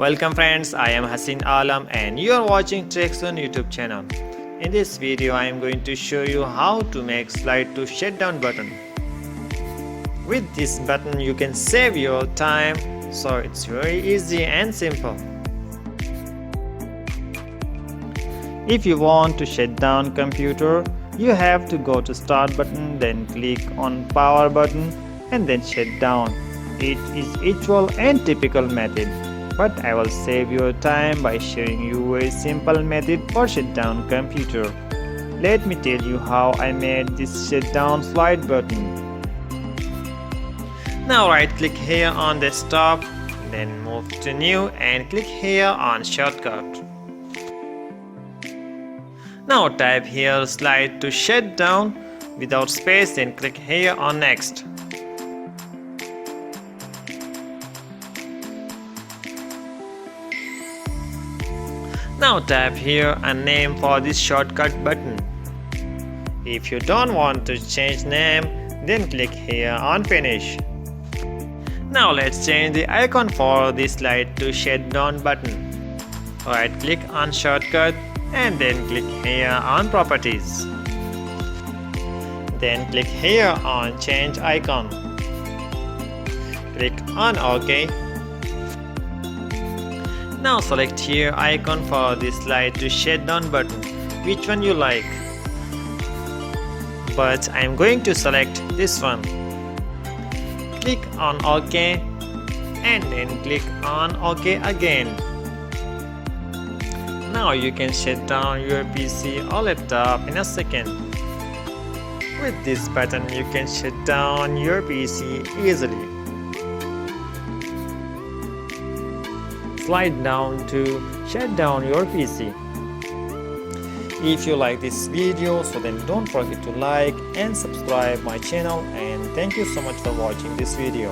Welcome friends, I am Haseen Alam and you are watching Tricks on YouTube channel. In this video I am going to show you how to make slide to shutdown button. With this button you can save your time, so it's very easy and simple. If you want to shut down computer, you have to go to start button, then click on power button and then shut down. It is usual and typical method, but I will save your time by showing you a simple method for shut down computer. Let me tell you how I made this shutdown slide button. Now right click here on desktop, then move to new and click here on shortcut. Now type here slide to shut down without space, then click here on next. Now type here a name for this shortcut button. If you don't want to change name, then click here on finish. Now let's change the icon for this slide to shut down button. Right click on shortcut and then click here on properties. Then click here on change icon. Click on OK. Now select here icon for this slide to shut down button, which one you like. But I am going to select this one. Click on OK and then click on OK again. Now you can shut down your PC or laptop in a second. With this button you can shut down your PC easily. Slide down to shut down your PC. If you like this video, so then don't forget to like and subscribe my channel, and thank you so much for watching this video.